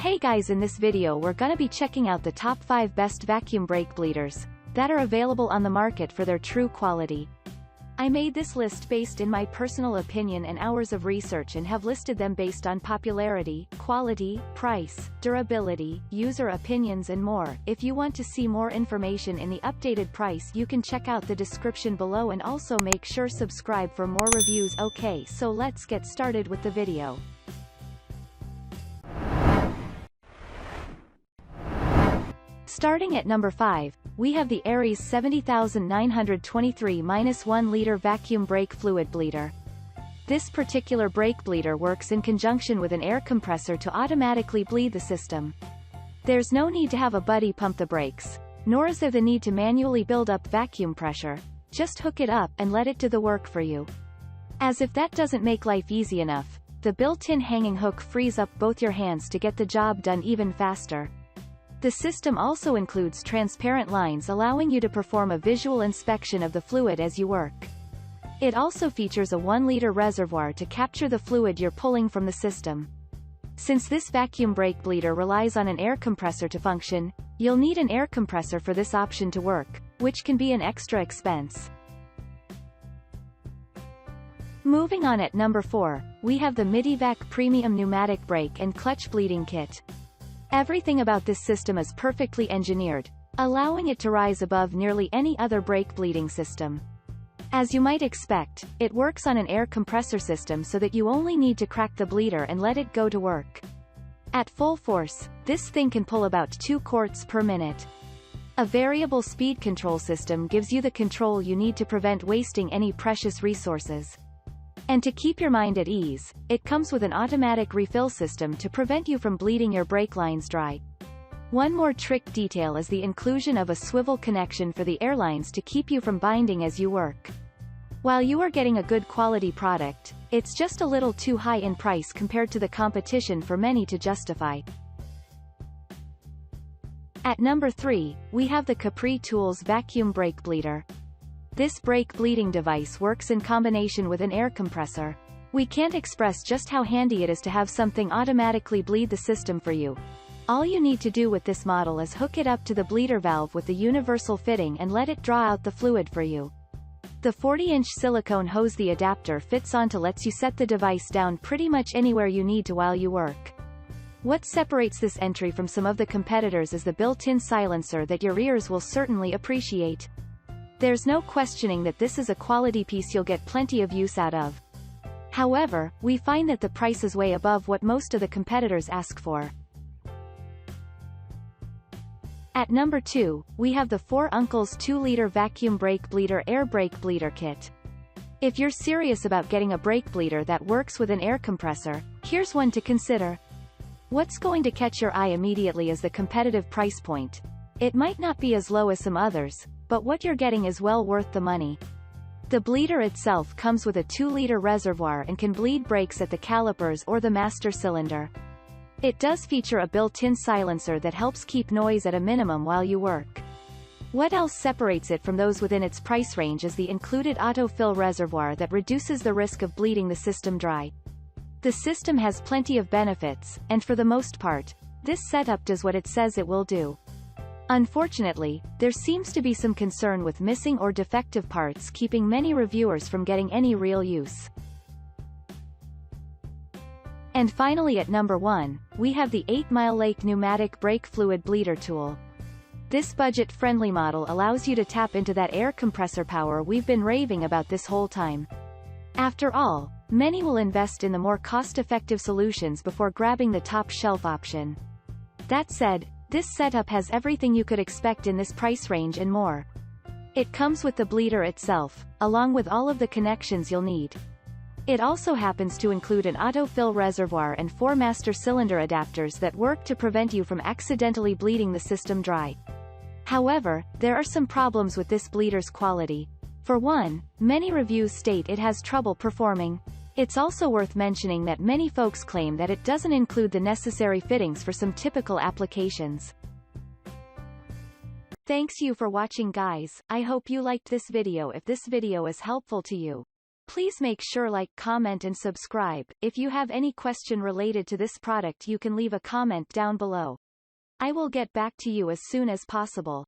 Hey guys, in this video we're gonna be checking out the top 5 best vacuum brake bleeders that are available on the market for their true quality. I made this list based in my personal opinion and hours of research and have listed them based on popularity, quality, price, durability, user opinions and more. If you want to see more information in the updated price, you can check out the description below and also make sure subscribe for more reviews. Okay, so let's get started with the video. Starting at number 5, we have the Aries 70923-1 liter vacuum brake fluid bleeder. This particular brake bleeder works in conjunction with an air compressor to automatically bleed the system. There's no need to have a buddy pump the brakes, nor is there the need to manually build up vacuum pressure. Just hook it up and let it do the work for you. As if that doesn't make life easy enough, the built-in hanging hook frees up both your hands to get the job done even faster. The system also includes transparent lines allowing you to perform a visual inspection of the fluid as you work. It also features a 1-liter reservoir to capture the fluid you're pulling from the system. Since this vacuum brake bleeder relies on an air compressor to function, you'll need an air compressor for this option to work, which can be an extra expense. Moving on, at number 4, we have the Midivac Premium Pneumatic Brake and Clutch Bleeding Kit. Everything about this system is perfectly engineered, allowing it to rise above nearly any other brake bleeding system. As you might expect, it works on an air compressor system so that you only need to crack the bleeder and let it go to work. At full force, this thing can pull about 2 quarts per minute. A variable speed control system gives you the control you need to prevent wasting any precious resources. And to keep your mind at ease, it comes with an automatic refill system to prevent you from bleeding your brake lines dry. One more trick detail is the inclusion of a swivel connection for the air lines to keep you from binding as you work. While you are getting a good quality product, it's just a little too high in price compared to the competition for many to justify. At number 3, we have the Capri Tools Vacuum Brake Bleeder. This brake bleeding device works in combination with an air compressor. We can't express just how handy it is to have something automatically bleed the system for you. All you need to do with this model is hook it up to the bleeder valve with the universal fitting and let it draw out the fluid for you. The 40-inch silicone hose the adapter fits onto lets you set the device down pretty much anywhere you need to while you work. What separates this entry from some of the competitors is the built-in silencer that your ears will certainly appreciate. There's no questioning that this is a quality piece you'll get plenty of use out of. However, we find that the price is way above what most of the competitors ask for. At number 2, we have the 4 Uncles 2-liter Vacuum Brake Bleeder Air Brake Bleeder Kit. If you're serious about getting a brake bleeder that works with an air compressor, here's one to consider. What's going to catch your eye immediately is the competitive price point. It might not be as low as some others, but what you're getting is well worth the money. The bleeder itself comes with a 2-liter reservoir and can bleed brakes at the calipers or the master cylinder. It does feature a built-in silencer that helps keep noise at a minimum while you work. What else separates it from those within its price range is the included autofill reservoir that reduces the risk of bleeding the system dry. The system has plenty of benefits, and for the most part, this setup does what it says it will do. Unfortunately, there seems to be some concern with missing or defective parts keeping many reviewers from getting any real use. And finally, at number 1, we have the 8 Mile Lake Pneumatic Brake Fluid Bleeder Tool. This budget-friendly model allows you to tap into that air compressor power we've been raving about this whole time. After all, many will invest in the more cost-effective solutions before grabbing the top-shelf option. That said, this setup has everything you could expect in this price range and more. It comes with the bleeder itself, along with all of the connections you'll need. It also happens to include an autofill reservoir and 4 master cylinder adapters that work to prevent you from accidentally bleeding the system dry. However, there are some problems with this bleeder's quality. For one, many reviews state it has trouble performing. It's also worth mentioning that many folks claim that it doesn't include the necessary fittings for some typical applications. Thanks you for watching guys, I hope you liked this video. If this video is helpful to you, Please make sure like, comment and subscribe. If you have any question related to this product you can leave a comment down below. I will get back to you as soon as possible.